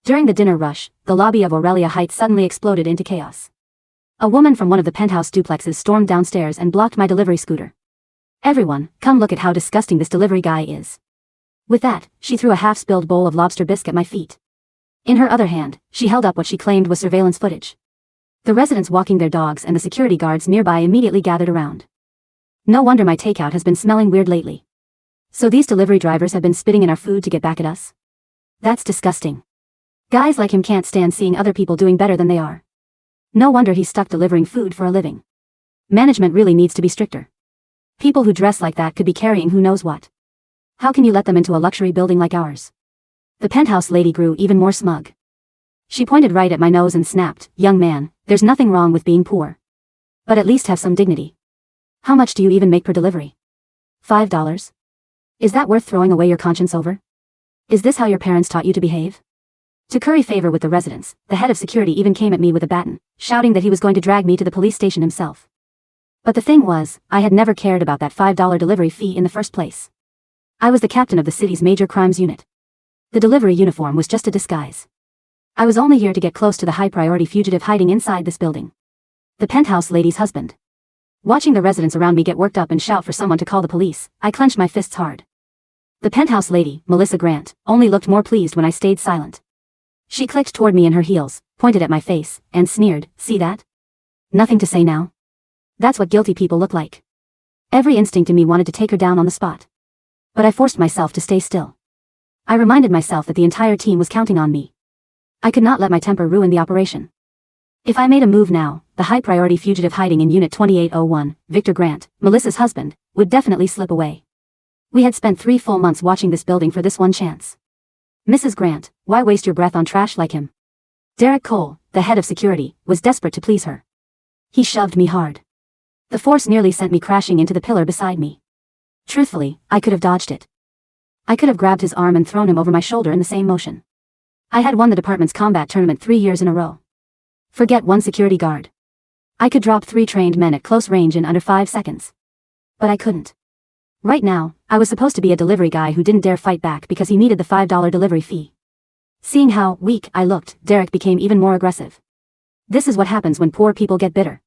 During the dinner rush, the lobby of Aurelia Heights suddenly exploded into chaos. A woman from one of the penthouse duplexes stormed downstairs and blocked my delivery scooter. "Everyone, come look at how disgusting this delivery guy is." With that, she threw a half-spilled bowl of lobster bisque at my feet. In her other hand, she held up what she claimed was surveillance footage. The residents walking their dogs and the security guards nearby immediately gathered around. No wonder my takeout has been smelling weird lately. So these delivery drivers have been spitting in our food to get back at us? That's disgusting. Guys like him can't stand seeing other people doing better than they are. No wonder he's stuck delivering food for a living. Management really needs to be stricter. People who dress like that could be carrying who knows what. How can you let them into a luxury building like ours? The penthouse lady grew even more smug. She pointed right at my nose and snapped, "Young man, there's nothing wrong with being poor. But at least have some dignity. How much do you even make per delivery? $5? Is that worth throwing away your conscience over? Is this how your parents taught you to behave?" To curry favor with the residents, the head of security even came at me with a baton, shouting that he was going to drag me to the police station himself. But the thing was, I had never cared about that $5 delivery fee in the first place. I was the captain of the city's major crimes unit. The delivery uniform was just a disguise. I was only here to get close to the high-priority fugitive hiding inside this building. The penthouse lady's husband. Watching the residents around me get worked up and shout for someone to call the police, I clenched my fists hard. The penthouse lady, Melissa Grant, only looked more pleased when I stayed silent. She clicked toward me in her heels, pointed at my face, and sneered, "See that? Nothing to say now? That's what guilty people look like." Every instinct in me wanted to take her down on the spot. But I forced myself to stay still. I reminded myself that the entire team was counting on me. I could not let my temper ruin the operation. If I made a move now, the high-priority fugitive hiding in Unit 2801, Victor Grant, Melissa's husband, would definitely slip away. We had spent 3 full months watching this building for this one chance. "Mrs. Grant, why waste your breath on trash like him?" Derek Cole, the head of security, was desperate to please her. He shoved me hard. The force nearly sent me crashing into the pillar beside me. Truthfully, I could have dodged it. I could have grabbed his arm and thrown him over my shoulder in the same motion. I had won the department's combat tournament 3 years in a row. Forget one security guard. I could drop 3 trained men at close range in under 5 seconds. But I couldn't. Right now, I was supposed to be a delivery guy who didn't dare fight back because he needed the $5 delivery fee. Seeing how weak I looked, Derek became even more aggressive. This is what happens when poor people get bitter.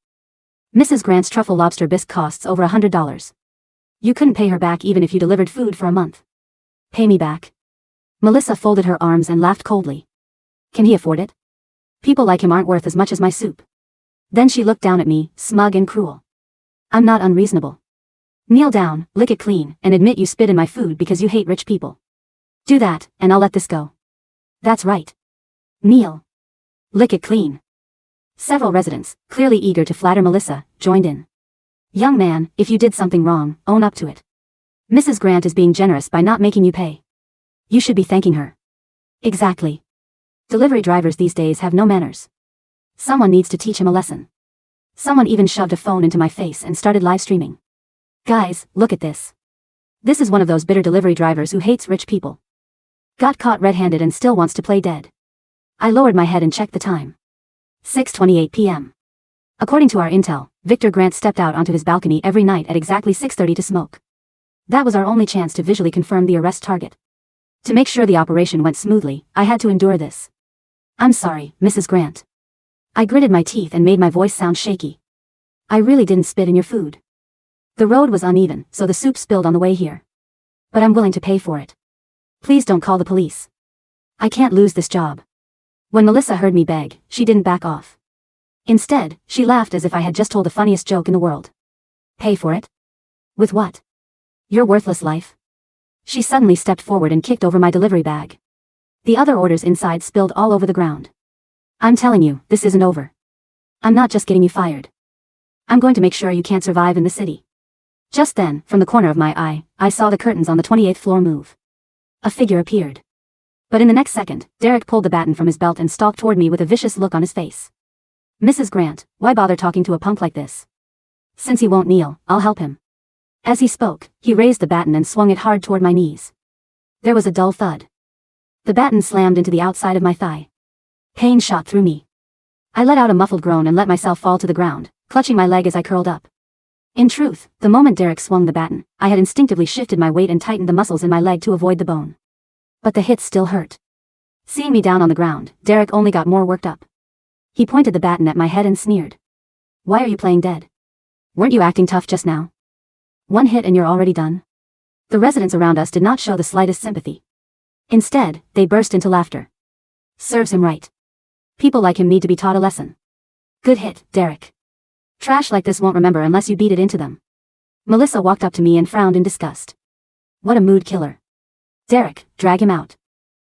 Mrs. Grant's truffle lobster bisque costs over $100. You couldn't pay her back even if you delivered food for a month. "Pay me back." Melissa folded her arms and laughed coldly. "Can he afford it? People like him aren't worth as much as my soup." Then she looked down at me, smug and cruel. "I'm not unreasonable. Kneel down, lick it clean, and admit you spit in my food because you hate rich people. Do that, and I'll let this go." "That's right. Kneel. Lick it clean." Several residents, clearly eager to flatter Melissa, joined in. "Young man, if you did something wrong, own up to it. Mrs. Grant is being generous by not making you pay. You should be thanking her." "Exactly. Delivery drivers these days have no manners. Someone needs to teach him a lesson." Someone even shoved a phone into my face and started live streaming. "Guys, look at this. This is one of those bitter delivery drivers who hates rich people. Got caught red-handed and still wants to play dead." I lowered my head and checked the time. 6:28 p.m. According to our intel, Victor Grant stepped out onto his balcony every night at exactly 6:30 to smoke. That was our only chance to visually confirm the arrest target. To make sure the operation went smoothly, I had to endure this. "I'm sorry, Mrs. Grant." I gritted my teeth and made my voice sound shaky. "I really didn't spit in your food. The road was uneven, so the soup spilled on the way here. But I'm willing to pay for it. Please don't call the police. I can't lose this job." When Melissa heard me beg, she didn't back off. Instead, she laughed as if I had just told the funniest joke in the world. "Pay for it? With what? Your worthless life?" She suddenly stepped forward and kicked over my delivery bag. The other orders inside spilled all over the ground. "I'm telling you, this isn't over. I'm not just getting you fired. I'm going to make sure you can't survive in the city." Just then, from the corner of my eye, I saw the curtains on the 28th floor move. A figure appeared. But in the next second, Derek pulled the baton from his belt and stalked toward me with a vicious look on his face. "Mrs. Grant, why bother talking to a punk like this? Since he won't kneel, I'll help him." As he spoke, he raised the baton and swung it hard toward my knees. There was a dull thud. The baton slammed into the outside of my thigh. Pain shot through me. I let out a muffled groan and let myself fall to the ground, clutching my leg as I curled up. In truth, the moment Derek swung the baton, I had instinctively shifted my weight and tightened the muscles in my leg to avoid the bone. But the hit still hurt. Seeing me down on the ground, Derek only got more worked up. He pointed the baton at my head and sneered. Why are you playing dead? Weren't you acting tough just now? One hit and you're already done? The residents around us did not show the slightest sympathy. Instead, they burst into laughter. Serves him right. People like him need to be taught a lesson. Good hit, Derek. Trash like this won't remember unless you beat it into them. Melissa walked up to me and frowned in disgust. What a mood killer. Derek, drag him out.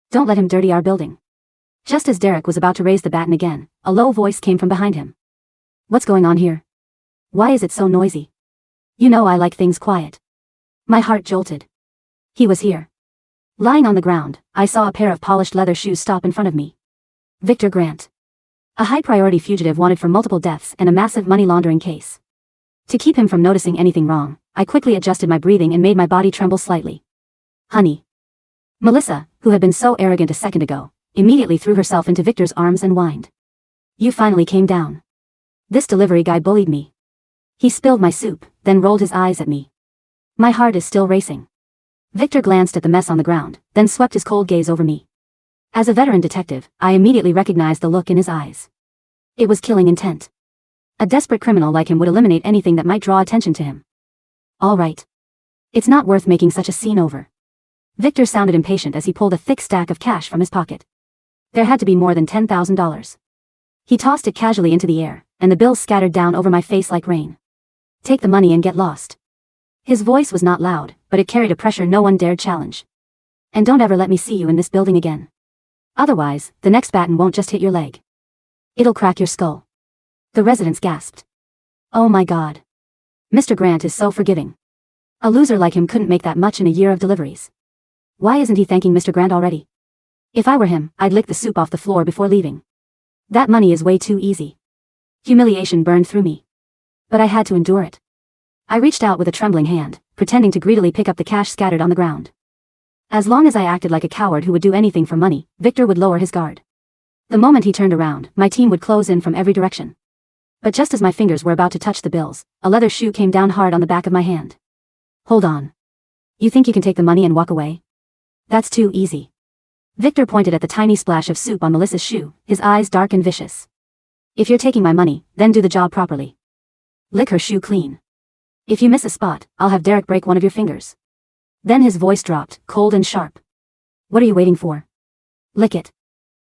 Don't let him dirty our building. Just as Derek was about to raise the baton again, a low voice came from behind him. What's going on here? Why is it so noisy? You know I like things quiet. My heart jolted. He was here. Lying on the ground, I saw a pair of polished leather shoes stop in front of me. Victor Grant. A high-priority fugitive wanted for multiple deaths and a massive money laundering case. To keep him from noticing anything wrong, I quickly adjusted my breathing and made my body tremble slightly. Honey. Melissa, who had been so arrogant a second ago, immediately threw herself into Victor's arms and whined. You finally came down. This delivery guy bullied me. He spilled my soup, then rolled his eyes at me. My heart is still racing. Victor glanced at the mess on the ground, then swept his cold gaze over me. As a veteran detective, I immediately recognized the look in his eyes. It was killing intent. A desperate criminal like him would eliminate anything that might draw attention to him. All right. It's not worth making such a scene over. Victor sounded impatient as he pulled a thick stack of cash from his pocket. There had to be more than $10,000. He tossed it casually into the air, and the bills scattered down over my face like rain. Take the money and get lost. His voice was not loud, but it carried a pressure no one dared challenge. And don't ever let me see you in this building again. Otherwise, the next baton won't just hit your leg. It'll crack your skull. The residents gasped. Oh my God. Mr. Grant is so forgiving. A loser like him couldn't make that much in a year of deliveries. Why isn't he thanking Mr. Grant already? If I were him, I'd lick the soup off the floor before leaving. That money is way too easy. Humiliation burned through me. But I had to endure it. I reached out with a trembling hand, pretending to greedily pick up the cash scattered on the ground. As long as I acted like a coward who would do anything for money, Victor would lower his guard. The moment he turned around, my team would close in from every direction. But just as my fingers were about to touch the bills, a leather shoe came down hard on the back of my hand. Hold on. You think you can take the money and walk away? That's too easy. Victor pointed at the tiny splash of soup on Melissa's shoe, his eyes dark and vicious. If you're taking my money, then do the job properly. Lick her shoe clean. If you miss a spot, I'll have Derek break one of your fingers. Then his voice dropped, cold and sharp. What are you waiting for? Lick it.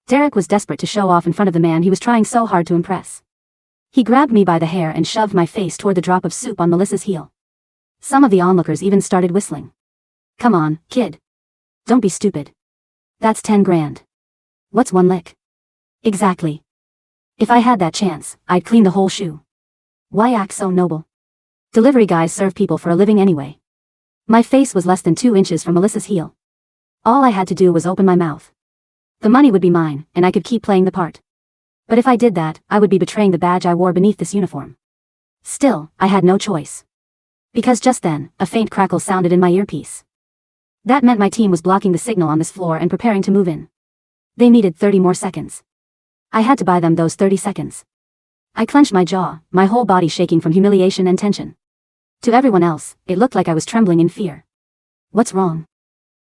Derek was desperate to show off in front of the man he was trying so hard to impress. He grabbed me by the hair and shoved my face toward the drop of soup on Melissa's heel. Some of the onlookers even started whistling. Come on, kid. Don't be stupid. That's 10 grand. What's one lick? Exactly. If I had that chance, I'd clean the whole shoe. Why act so noble? Delivery guys serve people for a living anyway. My face was less than 2 inches from Melissa's heel. All I had to do was open my mouth. The money would be mine, and I could keep playing the part. But if I did that, I would be betraying the badge I wore beneath this uniform. Still, I had no choice. Because just then, a faint crackle sounded in my earpiece. That meant my team was blocking the signal on this floor and preparing to move in. They needed 30 more seconds. I had to buy them those 30 seconds. I clenched my jaw, my whole body shaking from humiliation and tension. To everyone else, it looked like I was trembling in fear. What's wrong?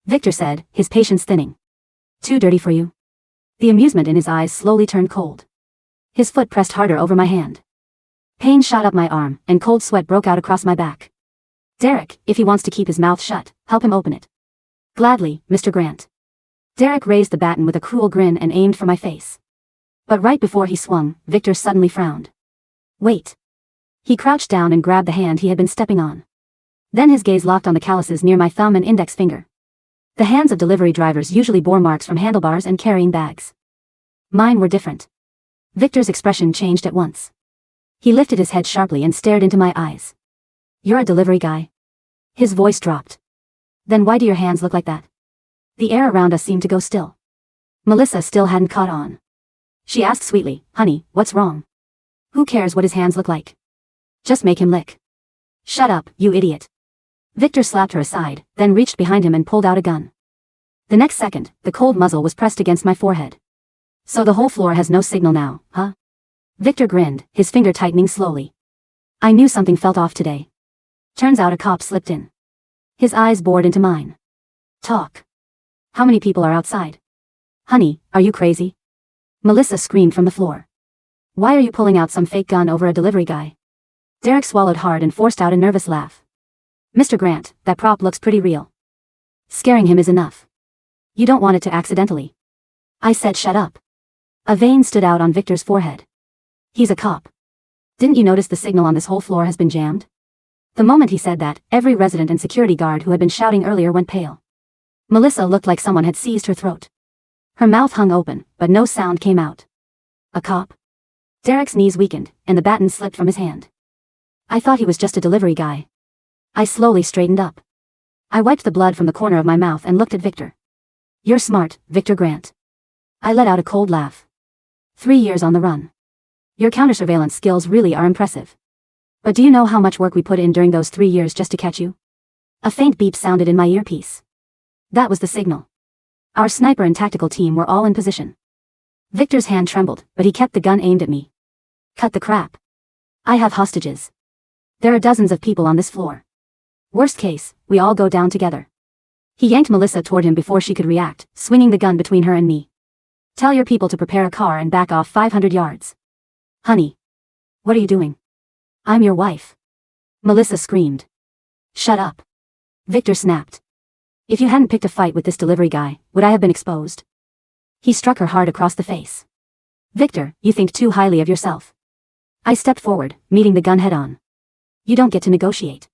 Victor said, his patience thinning. Too dirty for you? The amusement in his eyes slowly turned cold. His foot pressed harder over my hand. Pain shot up my arm, and cold sweat broke out across my back. Derek, if he wants to keep his mouth shut, help him open it. Gladly, Mr. Grant. Derek raised the baton with a cruel grin and aimed for my face. But right before he swung, Victor suddenly frowned. Wait. He crouched down and grabbed the hand he had been stepping on. Then his gaze locked on the calluses near my thumb and index finger. The hands of delivery drivers usually bore marks from handlebars and carrying bags. Mine were different. Victor's expression changed at once. He lifted his head sharply and stared into my eyes. You're a delivery guy? His voice dropped. Then why do your hands look like that? The air around us seemed to go still. Melissa still hadn't caught on. She asked sweetly, Honey, what's wrong? Who cares what his hands look like? Just make him lick. Shut up, you idiot. Victor slapped her aside, then reached behind him and pulled out a gun. The next second, the cold muzzle was pressed against my forehead. So the whole floor has no signal now, huh? Victor grinned, his finger tightening slowly. I knew something felt off today. Turns out a cop slipped in. His eyes bored into mine. Talk. How many people are outside? Honey, are you crazy? Melissa screamed from the floor. Why are you pulling out some fake gun over a delivery guy? Derek swallowed hard and forced out a nervous laugh. Mr. Grant, that prop looks pretty real. Scaring him is enough. You don't want it to accidentally. I said shut up. A vein stood out on Victor's forehead. He's a cop. Didn't you notice the signal on this whole floor has been jammed? The moment he said that, every resident and security guard who had been shouting earlier went pale. Melissa looked like someone had seized her throat. Her mouth hung open, but no sound came out. A cop? Derek's knees weakened, and the baton slipped from his hand. I thought he was just a delivery guy. I slowly straightened up. I wiped the blood from the corner of my mouth and looked at Victor. You're smart, Victor Grant. I let out a cold laugh. 3 years on the run. Your counter-surveillance skills really are impressive. But do you know how much work we put in during those 3 years just to catch you? A faint beep sounded in my earpiece. That was the signal. Our sniper and tactical team were all in position. Victor's hand trembled, but he kept the gun aimed at me. Cut the crap. I have hostages. There are dozens of people on this floor. Worst case, we all go down together. He yanked Melissa toward him before she could react, swinging the gun between her and me. Tell your people to prepare a car and back off 500 yards. Honey. What are you doing? I'm your wife. Melissa screamed. Shut up. Victor snapped. If you hadn't picked a fight with this delivery guy, would I have been exposed? He struck her hard across the face. Victor, you think too highly of yourself. I stepped forward, meeting the gun head on. You don't get to negotiate.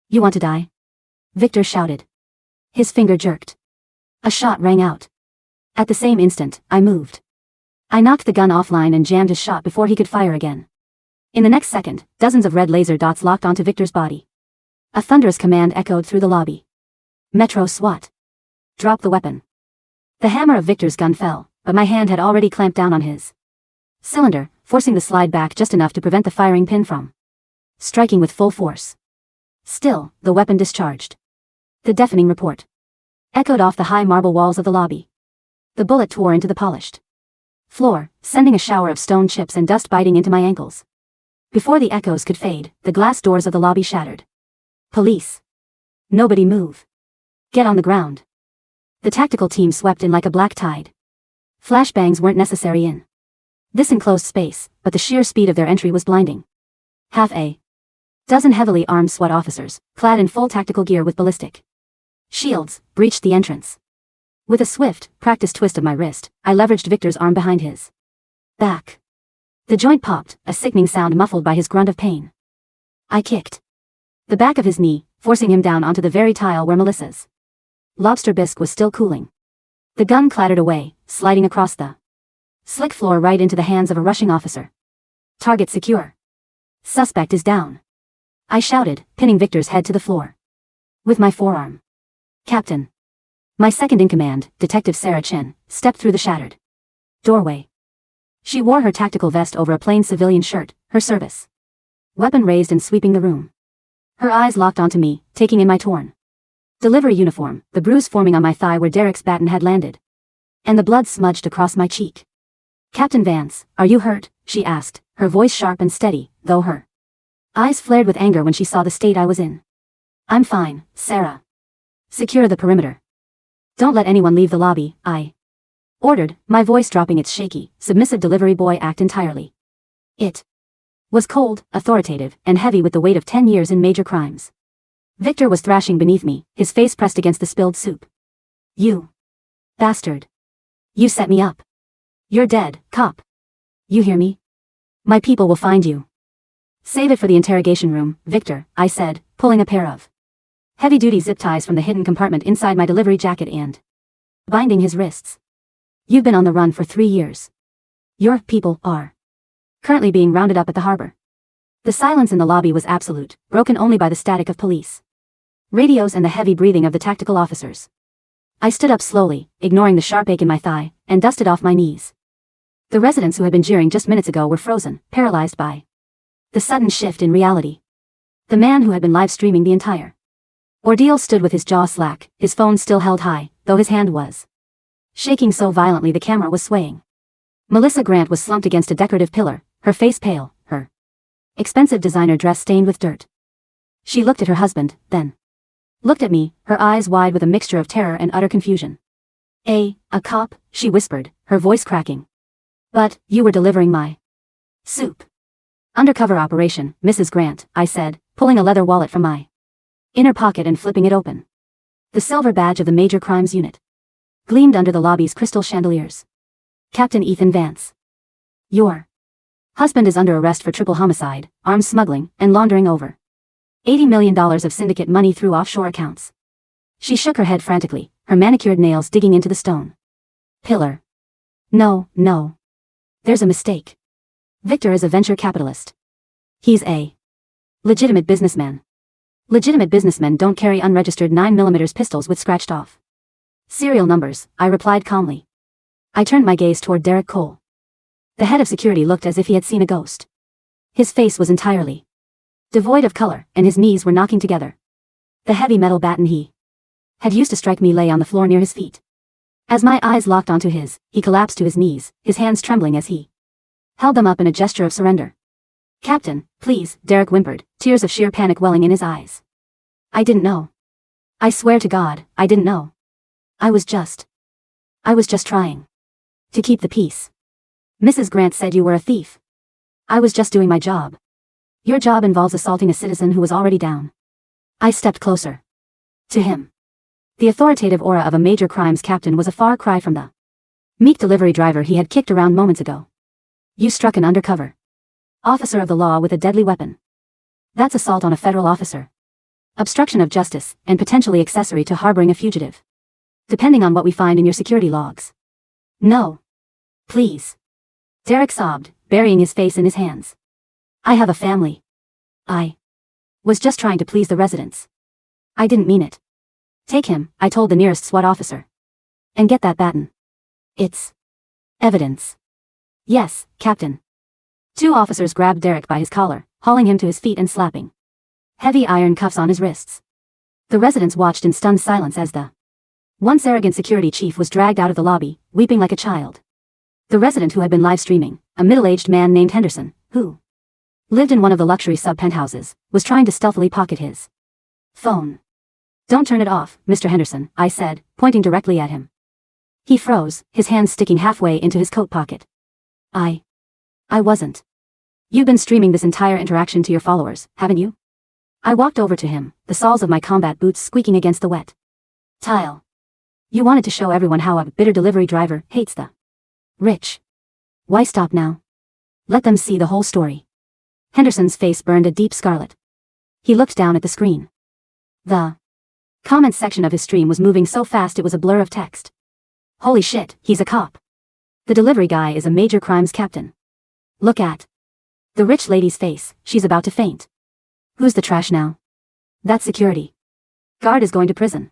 You want to die? Victor shouted. His finger jerked. A shot rang out. At the same instant, I moved. I knocked the gun offline and jammed his shot before he could fire again. In the next second, dozens of red laser dots locked onto Victor's body. A thunderous command echoed through the lobby. Metro SWAT. Drop the weapon. The hammer of Victor's gun fell, but my hand had already clamped down on his cylinder, forcing the slide back just enough to prevent the firing pin from striking with full force. Still, the weapon discharged. The deafening report echoed off the high marble walls of the lobby. The bullet tore into the polished floor, sending a shower of stone chips and dust biting into my ankles. Before the echoes could fade, the glass doors of the lobby shattered. Police. Nobody move. Get on the ground. The tactical team swept in like a black tide. Flashbangs weren't necessary in this enclosed space, but the sheer speed of their entry was blinding. Half a dozen heavily armed SWAT officers, clad in full tactical gear with ballistic shields, breached the entrance. With a swift, practiced twist of my wrist, I leveraged Victor's arm behind his back. The joint popped, a sickening sound muffled by his grunt of pain. I kicked the back of his knee, forcing him down onto the very tile where Melissa's lobster bisque was still cooling. The gun clattered away, sliding across the slick floor right into the hands of a rushing officer. Target secure. Suspect is down. I shouted, pinning Victor's head to the floor with my forearm. Captain. My second-in-command, Detective Sarah Chen, stepped through the shattered doorway. She wore her tactical vest over a plain civilian shirt, her service weapon raised and sweeping the room. Her eyes locked onto me, taking in my torn delivery uniform, the bruise forming on my thigh where Derek's baton had landed, and the blood smudged across my cheek. Captain Vance, are you hurt? She asked, her voice sharp and steady, though her eyes flared with anger when she saw the state I was in. I'm fine, Sarah. Secure the perimeter. Don't let anyone leave the lobby, I ordered, my voice dropping its shaky, submissive delivery boy act entirely. It was cold, authoritative, and heavy with the weight of 10 years in major crimes. Victor was thrashing beneath me, his face pressed against the spilled soup. You bastard. You set me up. You're dead, cop. You hear me? My people will find you. Save it for the interrogation room, Victor, I said, pulling a pair of heavy-duty zip ties from the hidden compartment inside my delivery jacket and binding his wrists. You've been on the run for 3 years. Your people are currently being rounded up at the harbor. The silence in the lobby was absolute, broken only by the static of police radios and the heavy breathing of the tactical officers. I stood up slowly, ignoring the sharp ache in my thigh, and dusted off my knees. The residents who had been jeering just minutes ago were frozen, paralyzed by the sudden shift in reality. The man who had been live-streaming the entire ordeal stood with his jaw slack, his phone still held high, though his hand was shaking so violently the camera was swaying. Melissa Grant was slumped against a decorative pillar, her face pale, her expensive designer dress stained with dirt. She looked at her husband, then looked at me, her eyes wide with a mixture of terror and utter confusion. A cop, she whispered, her voice cracking. But, you were delivering my soup. Undercover operation, Mrs. Grant, I said, pulling a leather wallet from my inner pocket and flipping it open. The silver badge of the Major Crimes Unit gleamed under the lobby's crystal chandeliers. Captain Ethan Vance. Your husband is under arrest for triple homicide, arms smuggling, and laundering over $80 million of syndicate money through offshore accounts. She shook her head frantically, her manicured nails digging into the stone pillar. No. There's a mistake. Victor is a venture capitalist. He's a legitimate businessman. Legitimate businessmen don't carry unregistered 9mm pistols with scratched off serial numbers, I replied calmly. I turned my gaze toward Derek Cole. The head of security looked as if he had seen a ghost. His face was entirely devoid of color, and his knees were knocking together. The heavy metal baton he had used to strike me lay on the floor near his feet. As my eyes locked onto his, he collapsed to his knees, his hands trembling as he held them up in a gesture of surrender. Captain, please, Derek whimpered, tears of sheer panic welling in his eyes. I didn't know. I swear to God, I didn't know. I was just trying to keep the peace. Mrs. Grant said you were a thief. I was just doing my job. Your job involves assaulting a citizen who was already down. I stepped closer to him. The authoritative aura of a major crimes captain was a far cry from the meek delivery driver he had kicked around moments ago. You struck an undercover officer of the law with a deadly weapon. That's assault on a federal officer, obstruction of justice, and potentially accessory to harboring a fugitive, depending on what we find in your security logs. No. Please. Derek sobbed, burying his face in his hands. I have a family. I was just trying to please the residents. I didn't mean it. Take him, I told the nearest SWAT officer. And get that baton. It's evidence. Yes, Captain. 2 officers grabbed Derek by his collar, hauling him to his feet and slapping heavy iron cuffs on his wrists. The residents watched in stunned silence as the once arrogant security chief was dragged out of the lobby, weeping like a child. The resident who had been live streaming, a middle-aged man named Henderson, who lived in one of the luxury sub-penthouses, was trying to stealthily pocket his phone. Don't turn it off, Mr. Henderson, I said, pointing directly at him. He froze, his hands sticking halfway into his coat pocket. I wasn't. You've been streaming this entire interaction to your followers, haven't you? I walked over to him, the soles of my combat boots squeaking against the wet tile. You wanted to show everyone how a bitter delivery driver hates the rich. Why stop now? Let them see the whole story. Henderson's face burned a deep scarlet. He looked down at the screen. The comments section of his stream was moving so fast it was a blur of text. Holy shit, he's a cop. The delivery guy is a major crimes captain. Look at the rich lady's face, she's about to faint. Who's the trash now? That security guard is going to prison.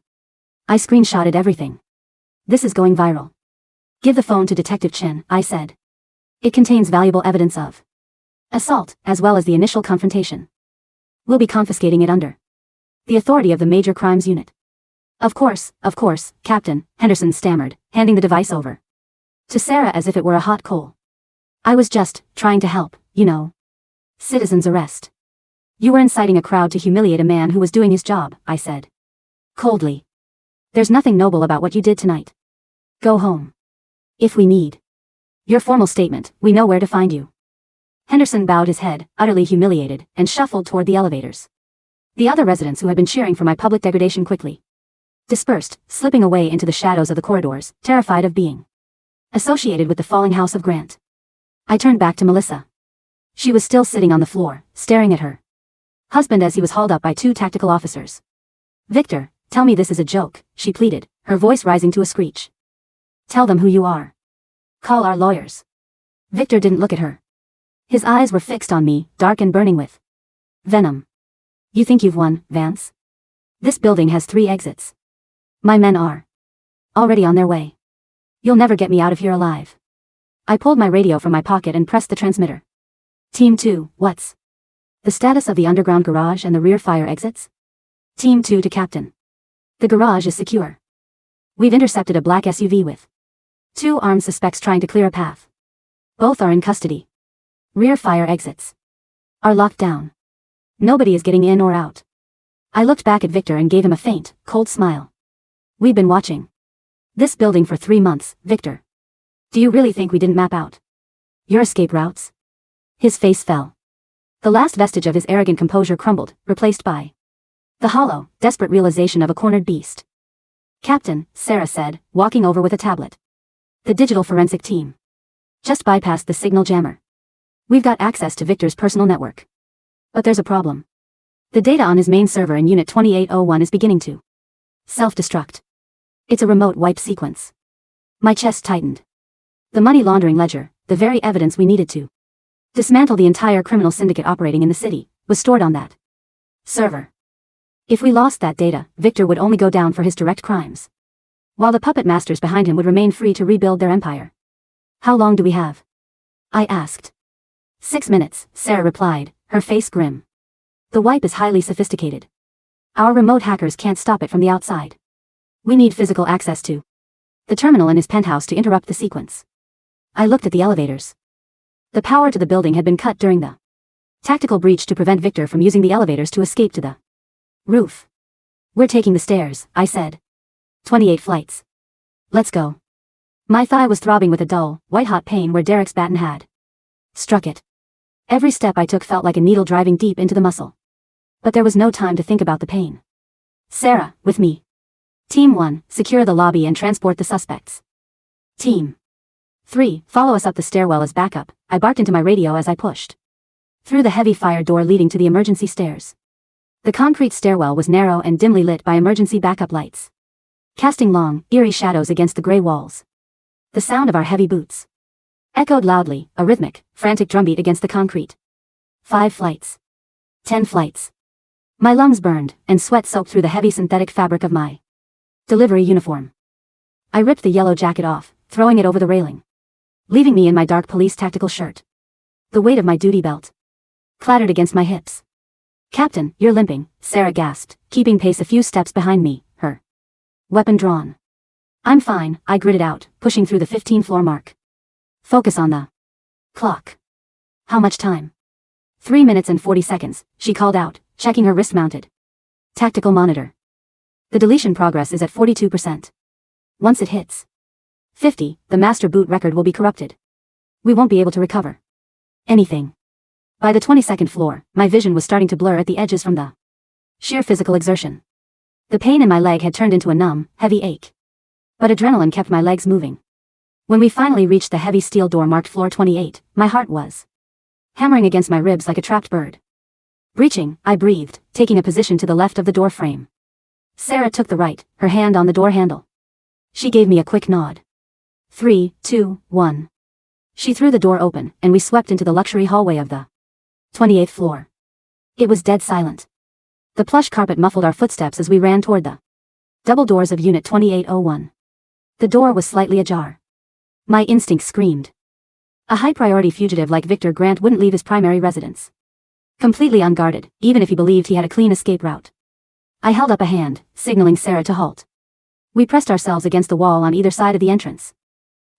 I screenshotted everything. This is going viral. Give the phone to Detective Chin, I said. It contains valuable evidence of assault, as well as the initial confrontation. We'll be confiscating it under the authority of the Major Crimes Unit. Of course, Captain, Henderson stammered, handing the device over to Sarah as if it were a hot coal. I was just trying to help, you know. Citizen's arrest. You were inciting a crowd to humiliate a man who was doing his job, I said coldly. There's nothing noble about what you did tonight. Go home. If we need your formal statement, we know where to find you. Henderson bowed his head, utterly humiliated, and shuffled toward the elevators. The other residents who had been cheering for my public degradation quickly dispersed, slipping away into the shadows of the corridors, terrified of being associated with the falling house of Grant. I turned back to Melissa. She was still sitting on the floor, staring at her husband as he was hauled up by 2 tactical officers. Victor, tell me this is a joke, she pleaded, her voice rising to a screech. Tell them who you are. Call our lawyers. Victor didn't look at her. His eyes were fixed on me, dark and burning with venom. You think you've won, Vance? This building has 3 exits. My men are already on their way. You'll never get me out of here alive. I pulled my radio from my pocket and pressed the transmitter. Team 2, what's the status of the underground garage and the rear fire exits? Team 2 to Captain. The garage is secure. We've intercepted a black SUV with 2 armed suspects trying to clear a path. Both are in custody. Rear fire exits are locked down. Nobody is getting in or out. I looked back at Victor and gave him a faint, cold smile. We've been watching. This building for 3 months, Victor. Do you really think we didn't map out your escape routes? His face fell. The last vestige of his arrogant composure crumbled, replaced by the hollow, desperate realization of a cornered beast. Captain, Sarah said, walking over with a tablet. The digital forensic team just bypassed the signal jammer. We've got access to Victor's personal network. But there's a problem. The data on his main server in Unit 2801 is beginning to self-destruct. It's a remote wipe sequence. My chest tightened. The money laundering ledger, the very evidence we needed to dismantle the entire criminal syndicate operating in the city, was stored on that server. If we lost that data, Victor would only go down for his direct crimes, while the puppet masters behind him would remain free to rebuild their empire. How long do we have? I asked. 6 minutes, Sarah replied, her face grim. The wipe is highly sophisticated. Our remote hackers can't stop it from the outside. We need physical access to the terminal in his penthouse to interrupt the sequence. I looked at the elevators. The power to the building had been cut during the tactical breach to prevent Victor from using the elevators to escape to the roof. We're taking the stairs, I said. 28 flights. Let's go. My thigh was throbbing with a dull, white-hot pain where Derek's baton had struck it. Every step I took felt like a needle driving deep into the muscle. But there was no time to think about the pain. Sarah, with me. Team 1, secure the lobby and transport the suspects. Team 3, follow us up the stairwell as backup, I barked into my radio as I pushed through the heavy fire door leading to the emergency stairs. The concrete stairwell was narrow and dimly lit by emergency backup lights, casting long, eerie shadows against the gray walls. The sound of our heavy boots echoed loudly, a rhythmic, frantic drumbeat against the concrete. 5 flights. 10 flights. My lungs burned, and sweat soaked through the heavy synthetic fabric of my delivery uniform. I ripped the yellow jacket off, throwing it over the railing, leaving me in my dark police tactical shirt. The weight of my duty belt clattered against my hips. Captain, you're limping, Sarah gasped, keeping pace a few steps behind me, her weapon drawn. I'm fine, I gritted out, pushing through the 15-floor mark. Focus on the clock. How much time? 3 minutes and 40 seconds, she called out, checking her wrist-mounted tactical monitor. The deletion progress is at 42%. Once it hits 50, the master boot record will be corrupted. We won't be able to recover anything. By the 22nd floor, my vision was starting to blur at the edges from the sheer physical exertion. The pain in my leg had turned into a numb, heavy ache. But adrenaline kept my legs moving. When we finally reached the heavy steel door marked floor 28, my heart was hammering against my ribs like a trapped bird. Breaching, I breathed, taking a position to the left of the door frame. Sarah took the right, her hand on the door handle. She gave me a quick nod. 3, 2, 1. She threw the door open, and we swept into the luxury hallway of the 28th floor. It was dead silent. The plush carpet muffled our footsteps as we ran toward the double doors of Unit 2801. The door was slightly ajar. My instincts screamed. A high-priority fugitive like Victor Grant wouldn't leave his primary residence completely unguarded, even if he believed he had a clean escape route. I held up a hand, signaling Sarah to halt. We pressed ourselves against the wall on either side of the entrance.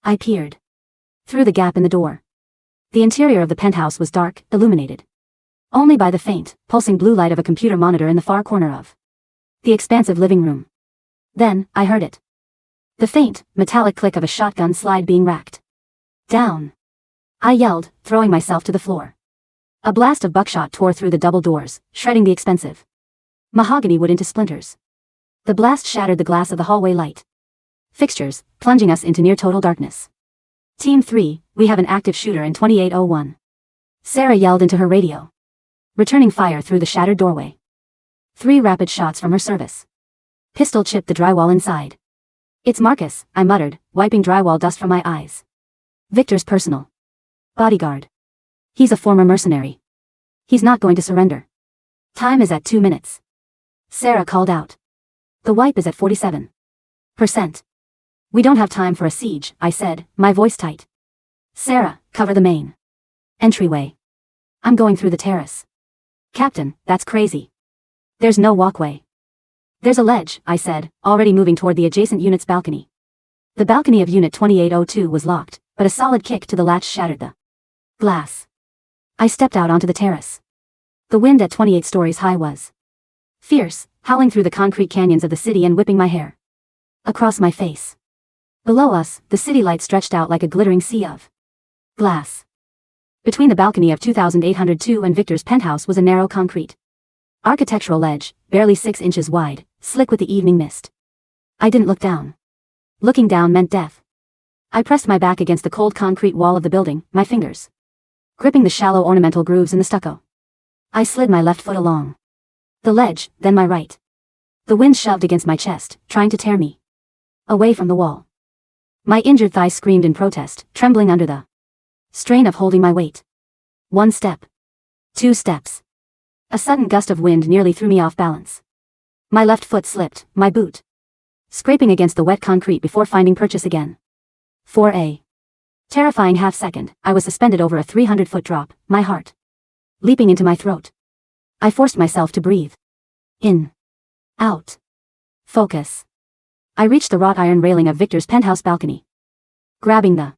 I peered through the gap in the door. The interior of the penthouse was dark, illuminated only by the faint, pulsing blue light of a computer monitor in the far corner of the expansive living room. Then, I heard it. The faint, metallic click of a shotgun slide being racked down. I yelled, throwing myself to the floor. A blast of buckshot tore through the double doors, shredding the expensive mahogany wood into splinters. The blast shattered the glass of the hallway light fixtures, plunging us into near total darkness. Team 3, we have an active shooter in 2801. Sarah yelled into her radio, returning fire through the shattered doorway. 3 rapid shots from her service pistol chipped the drywall inside. It's Marcus, I muttered, wiping drywall dust from my eyes. Victor's personal bodyguard. He's a former mercenary. He's not going to surrender. Time is at 2 minutes. Sarah called out. The wipe is at 47%. We don't have time for a siege, I said, my voice tight. Sarah, cover the main entryway. I'm going through the terrace. Captain, that's crazy. There's no walkway. There's a ledge, I said, already moving toward the adjacent unit's balcony. The balcony of Unit 2802 was locked, but a solid kick to the latch shattered the glass. I stepped out onto the terrace. The wind at 28 stories high was fierce, howling through the concrete canyons of the city and whipping my hair across my face. Below us, the city light stretched out like a glittering sea of glass. Between the balcony of 2802 and Victor's penthouse was a narrow concrete architectural ledge, barely 6 inches wide, slick with the evening mist. I didn't look down. Looking down meant death. I pressed my back against the cold concrete wall of the building, my fingers gripping the shallow ornamental grooves in the stucco. I slid my left foot along the ledge, then my right. The wind shoved against my chest, trying to tear me away from the wall. My injured thigh screamed in protest, trembling under the strain of holding my weight. 1 step. 2 steps. A sudden gust of wind nearly threw me off balance. My left foot slipped, my boot scraping against the wet concrete before finding purchase again. For a terrifying half-second, I was suspended over a 300-foot drop, my heart leaping into my throat. I forced myself to breathe. In. Out. Focus. I reached the wrought iron railing of Victor's penthouse balcony. Grabbing the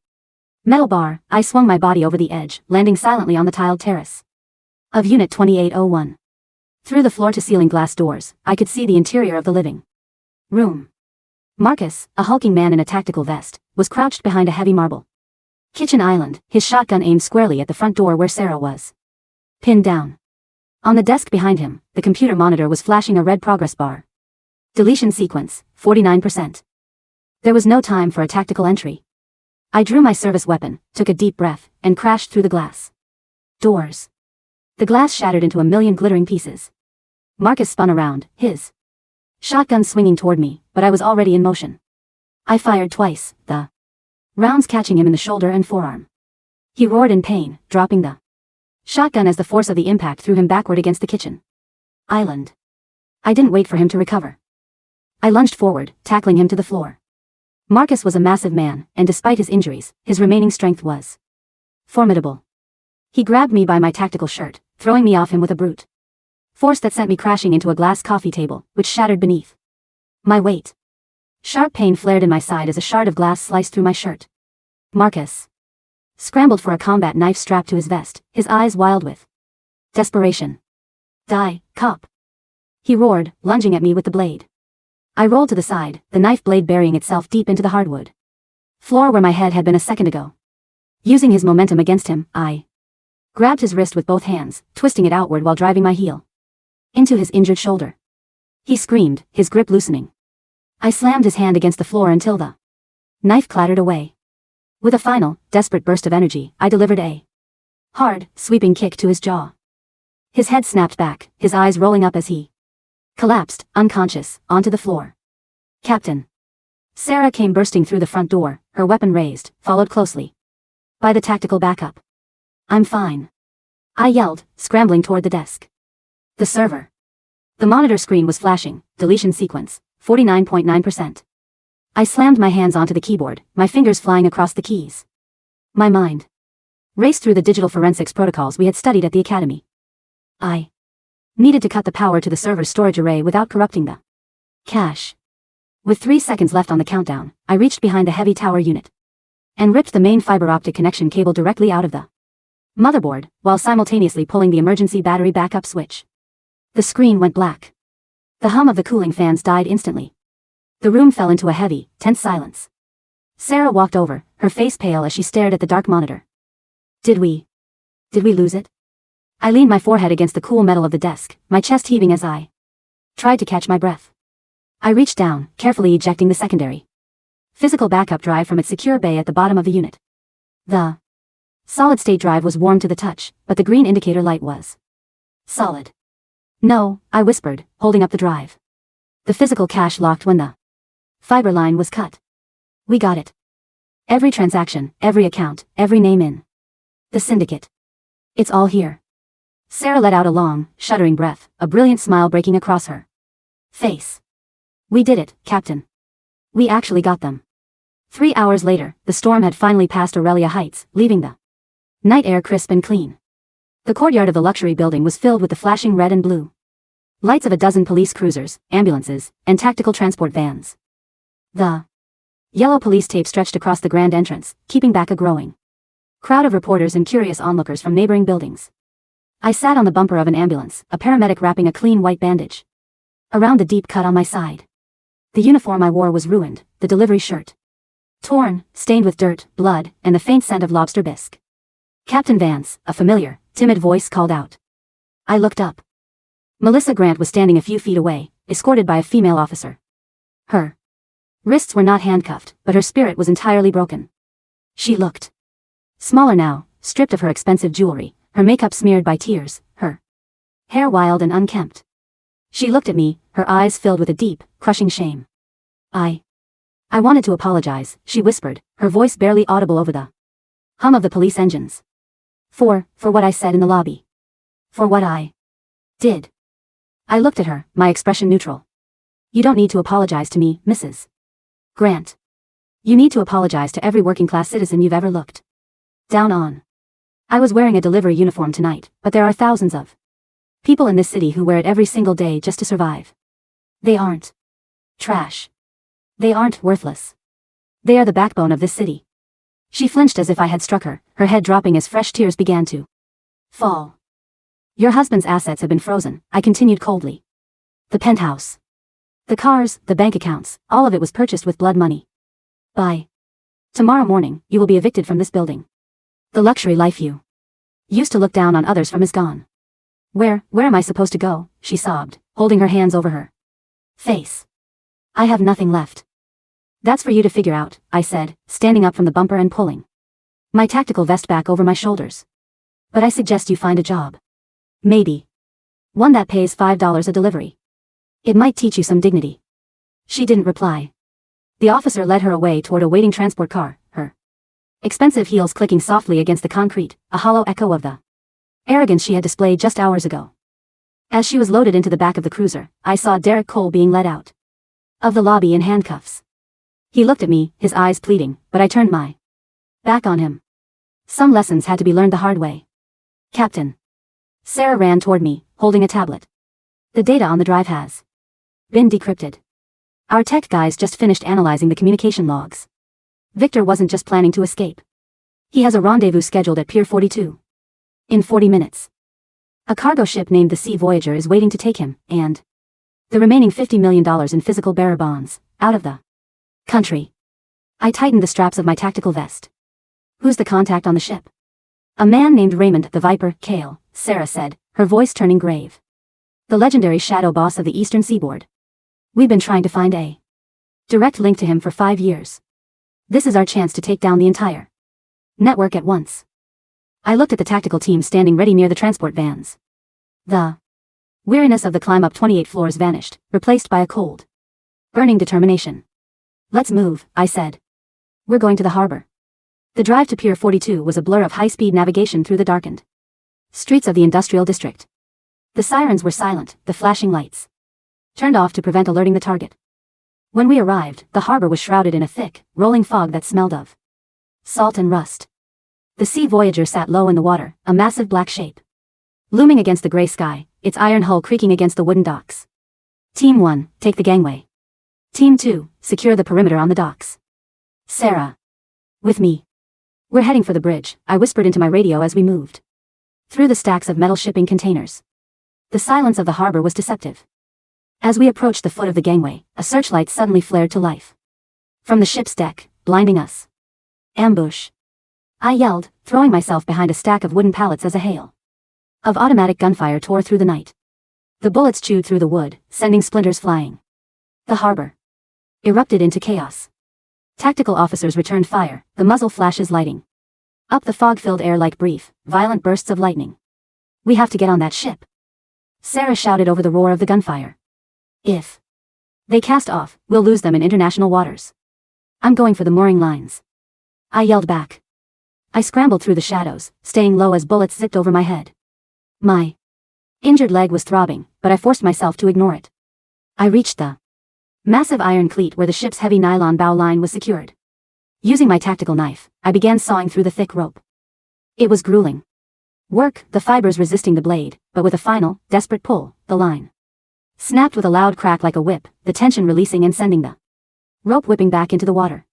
metal bar, I swung my body over the edge, landing silently on the tiled terrace of Unit 2801. Through the floor-to-ceiling glass doors, I could see the interior of the living room. Marcus, a hulking man in a tactical vest, was crouched behind a heavy marble kitchen island, his shotgun aimed squarely at the front door where Sarah was pinned down. On the desk behind him, the computer monitor was flashing a red progress bar. Deletion sequence, 49%. There was no time for a tactical entry. I drew my service weapon, took a deep breath, and crashed through the glass doors. The glass shattered into a million glittering pieces. Marcus spun around, his shotgun swinging toward me, but I was already in motion. I fired twice, the rounds catching him in the shoulder and forearm. He roared in pain, dropping the shotgun as the force of the impact threw him backward against the kitchen island. I didn't wait for him to recover. I lunged forward, tackling him to the floor. Marcus was a massive man, and despite his injuries, his remaining strength was formidable. He grabbed me by my tactical shirt, throwing me off him with a brute force that sent me crashing into a glass coffee table, which shattered beneath my weight. Sharp pain flared in my side as a shard of glass sliced through my shirt. Marcus scrambled for a combat knife strapped to his vest, his eyes wild with desperation. Die, cop! He roared, lunging at me with the blade. I rolled to the side, the knife blade burying itself deep into the hardwood floor where my head had been a second ago. Using his momentum against him, I grabbed his wrist with both hands, twisting it outward while driving my heel into his injured shoulder. He screamed, his grip loosening. I slammed his hand against the floor until the knife clattered away. With a final, desperate burst of energy, I delivered a hard, sweeping kick to his jaw. His head snapped back, his eyes rolling up as he collapsed, unconscious, onto the floor. Captain. Sarah came bursting through the front door, her weapon raised, followed closely by the tactical backup. I'm fine. I yelled, scrambling toward the desk. The server. The monitor screen was flashing, deletion sequence, 49.9%. I slammed my hands onto the keyboard, my fingers flying across the keys. My mind raced through the digital forensics protocols we had studied at the academy. I needed to cut the power to the server's storage array without corrupting the cache. With 3 seconds left on the countdown, I reached behind the heavy tower unit and ripped the main fiber optic connection cable directly out of the motherboard, while simultaneously pulling the emergency battery backup switch. The screen went black. The hum of the cooling fans died instantly. The room fell into a heavy, tense silence. Sarah walked over, her face pale as she stared at the dark monitor. Did we lose it? I leaned my forehead against the cool metal of the desk, my chest heaving as I tried to catch my breath. I reached down, carefully ejecting the secondary physical backup drive from its secure bay at the bottom of the unit. The solid-state drive was warm to the touch, but the green indicator light was solid. No, I whispered, holding up the drive. The physical cache locked when the fiber line was cut. We got it. Every transaction, every account, every name in the syndicate. It's all here. Sarah let out a long, shuddering breath, a brilliant smile breaking across her face. We did it, Captain. We actually got them. 3 hours later, the storm had finally passed Aurelia Heights, leaving the night air crisp and clean. The courtyard of the luxury building was filled with the flashing red and blue lights of a dozen police cruisers, ambulances, and tactical transport vans. The yellow police tape stretched across the grand entrance, keeping back a growing crowd of reporters and curious onlookers from neighboring buildings. I sat on the bumper of an ambulance, a paramedic wrapping a clean white bandage around the deep cut on my side. The uniform I wore was ruined, the delivery shirt Torn, stained with dirt, blood, and the faint scent of lobster bisque. Captain Vance, a familiar, timid voice called out. I looked up. Melissa Grant was standing a few feet away, escorted by a female officer. Her wrists were not handcuffed, but her spirit was entirely broken. She looked smaller now, stripped of her expensive jewelry, her makeup smeared by tears, her hair wild and unkempt. She looked at me, her eyes filled with a deep, crushing shame. I wanted to apologize, she whispered, her voice barely audible over the hum of the police engines. For what I said in the lobby. For what I did. I looked at her, my expression neutral. You don't need to apologize to me, Mrs. Grant. You need to apologize to every working-class citizen you've ever looked down on. I was wearing a delivery uniform tonight, but there are thousands of people in this city who wear it every single day just to survive. They aren't trash. They aren't worthless. They are the backbone of this city. She flinched as if I had struck her, her head dropping as fresh tears began to fall. Your husband's assets have been frozen, I continued coldly. The penthouse. The cars, the bank accounts, all of it was purchased with blood money. By tomorrow morning, you will be evicted from this building. The luxury life you used to look down on others from is gone. Where am I supposed to go? She sobbed, holding her hands over her face. I have nothing left. That's for you to figure out, I said, standing up from the bumper and pulling my tactical vest back over my shoulders. But I suggest you find a job. Maybe one that pays $5 a delivery. It might teach you some dignity. She didn't reply. The officer led her away toward a waiting transport car, her expensive heels clicking softly against the concrete, a hollow echo of the arrogance she had displayed just hours ago. As she was loaded into the back of the cruiser, I saw Derek Cole being led out of the lobby in handcuffs. He looked at me, his eyes pleading, but I turned my back on him. Some lessons had to be learned the hard way. Captain. Sarah ran toward me, holding a tablet. The data on the drive has been decrypted. Our tech guys just finished analyzing the communication logs. Victor wasn't just planning to escape. He has a rendezvous scheduled at Pier 42. In 40 minutes. A cargo ship named the Sea Voyager is waiting to take him, and the remaining $50 million in physical bearer bonds, out of the country. I tightened the straps of my tactical vest. Who's the contact on the ship? A man named Raymond the Viper Kale, Sarah said, her voice turning grave. The legendary shadow boss of the eastern seaboard. We've been trying to find a direct link to him for 5 years. This is our chance to take down the entire network at once. I looked at the tactical team standing ready near the transport vans. The weariness of the climb up 28 floors vanished, replaced by a cold, burning determination. Let's move, I said. We're going to the harbor. The drive to Pier 42 was a blur of high-speed navigation through the darkened streets of the industrial district. The sirens were silent, the flashing lights turned off to prevent alerting the target. When we arrived, the harbor was shrouded in a thick, rolling fog that smelled of salt and rust. The Sea Voyager sat low in the water, a massive black shape looming against the gray sky, its iron hull creaking against the wooden docks. Team 1, take the gangway. Team 2, secure the perimeter on the docks. Sarah. With me. We're heading for the bridge, I whispered into my radio as we moved through the stacks of metal shipping containers. The silence of the harbor was deceptive. As we approached the foot of the gangway, a searchlight suddenly flared to life from the ship's deck, blinding us. Ambush. I yelled, throwing myself behind a stack of wooden pallets as a hail of automatic gunfire tore through the night. The bullets chewed through the wood, sending splinters flying. The harbor erupted into chaos. Tactical officers returned fire, the muzzle flashes lighting up the fog-filled air like brief, violent bursts of lightning. We have to get on that ship. Sarah shouted over the roar of the gunfire. If they cast off, we'll lose them in international waters. I'm going for the mooring lines. I yelled back. I scrambled through the shadows, staying low as bullets zipped over my head. My injured leg was throbbing, but I forced myself to ignore it. I reached the massive iron cleat where the ship's heavy nylon bow line was secured. Using my tactical knife, I began sawing through the thick rope. It was grueling work, the fibers resisting the blade, but with a final, desperate pull, the line snapped with a loud crack like a whip, the tension releasing and sending the rope whipping back into the water.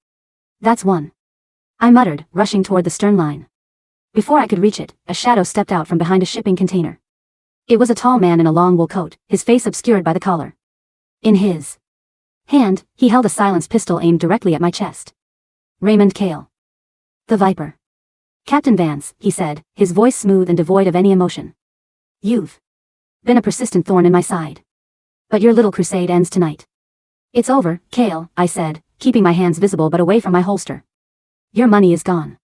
That's one, I muttered, rushing toward the stern line. Before I could reach it, a shadow stepped out from behind a shipping container. It was a tall man in a long wool coat, his face obscured by the collar. In his hand, he held a silenced pistol aimed directly at my chest. Raymond Cale. The Viper. Captain Vance, he said, his voice smooth and devoid of any emotion. You've been a persistent thorn in my side. But your little crusade ends tonight. It's over, Cale, I said, keeping my hands visible but away from my holster. Your money is gone.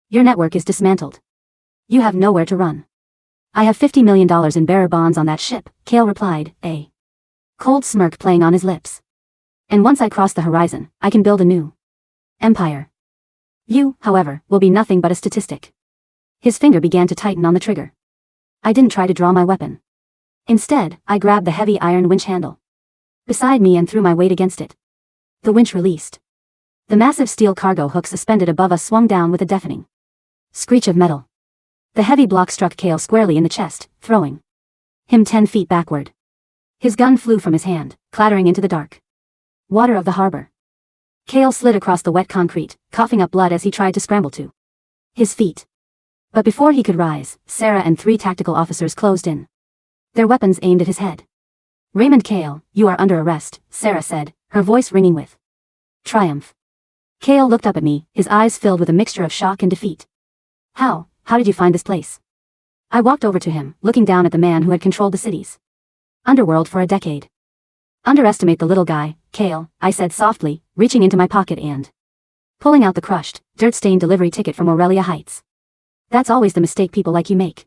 Your network is dismantled. You have nowhere to run. I have $50 million in bearer bonds on that ship, Cale replied, a cold smirk playing on his lips. And once I cross the horizon, I can build a new empire. You, however, will be nothing but a statistic. His finger began to tighten on the trigger. I didn't try to draw my weapon. Instead, I grabbed the heavy iron winch handle beside me and threw my weight against it. The winch released. The massive steel cargo hook suspended above us swung down with a deafening screech of metal. The heavy block struck Cale squarely in the chest, throwing him 10 feet backward. His gun flew from his hand, clattering into the dark water of the harbor. Cale slid across the wet concrete, coughing up blood as he tried to scramble to his feet. But before he could rise, Sarah and 3 tactical officers closed in, their weapons aimed at his head. Raymond Cale, you are under arrest, Sarah said, her voice ringing with triumph. Cale looked up at me, his eyes filled with a mixture of shock and defeat. How did you find this place? I walked over to him, looking down at the man who had controlled the city's underworld for a decade. Underestimate the little guy, Cale, I said softly, reaching into my pocket and pulling out the crushed, dirt-stained delivery ticket from Aurelia Heights. That's always the mistake people like you make.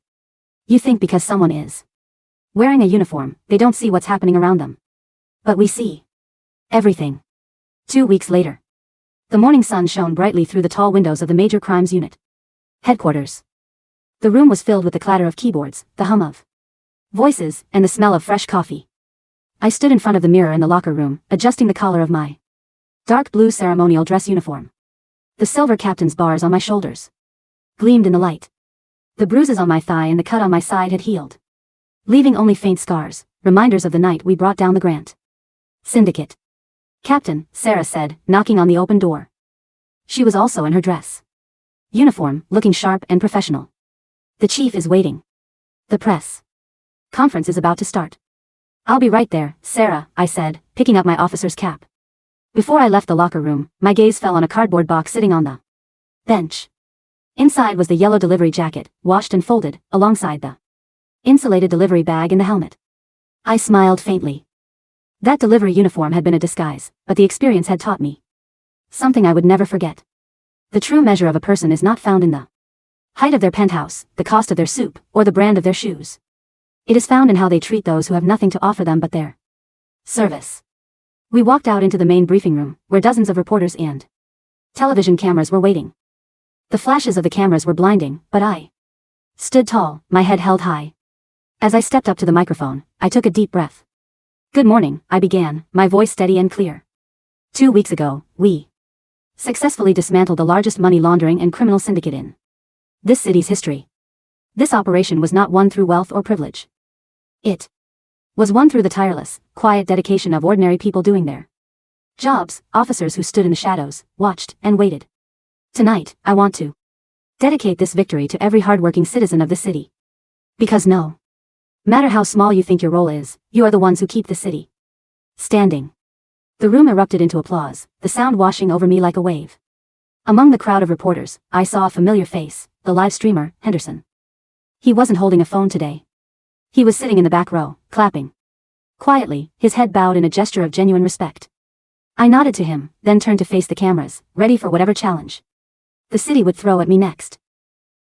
You think because someone is wearing a uniform, they don't see what's happening around them. But we see everything. 2 weeks later. The morning sun shone brightly through the tall windows of the Major Crimes Unit headquarters. The room was filled with the clatter of keyboards, the hum of voices, and the smell of fresh coffee. I stood in front of the mirror in the locker room, adjusting the collar of my dark blue ceremonial dress uniform. The silver captain's bars on my shoulders gleamed in the light. The bruises on my thigh and the cut on my side had healed, leaving only faint scars, reminders of the night we brought down the Grant Syndicate. Captain, Sarah said, knocking on the open door. She was also in her dress uniform, looking sharp and professional. The chief is waiting. The press conference is about to start. I'll be right there, Sarah, I said, picking up my officer's cap. Before I left the locker room, my gaze fell on a cardboard box sitting on the bench. Inside was the yellow delivery jacket, washed and folded, alongside the insulated delivery bag and the helmet. I smiled faintly. That delivery uniform had been a disguise, but the experience had taught me something I would never forget. The true measure of a person is not found in the height of their penthouse, the cost of their soup, or the brand of their shoes. It is found in how they treat those who have nothing to offer them but their service. We walked out into the main briefing room, where dozens of reporters and television cameras were waiting. The flashes of the cameras were blinding, but I stood tall, my head held high. As I stepped up to the microphone, I took a deep breath. Good morning, I began, my voice steady and clear. 2 weeks ago, we successfully dismantled the largest money laundering and criminal syndicate in this city's history. This operation was not won through wealth or privilege. It was won through the tireless, quiet dedication of ordinary people doing their jobs, officers who stood in the shadows, watched, and waited. Tonight, I want to dedicate this victory to every hardworking citizen of the city. Because no matter how small you think your role is, you are the ones who keep the city standing. The room erupted into applause, the sound washing over me like a wave. Among the crowd of reporters, I saw a familiar face, the live streamer, Henderson. He wasn't holding a phone today. He was sitting in the back row, clapping quietly, his head bowed in a gesture of genuine respect. I nodded to him, then turned to face the cameras, ready for whatever challenge the city would throw at me next.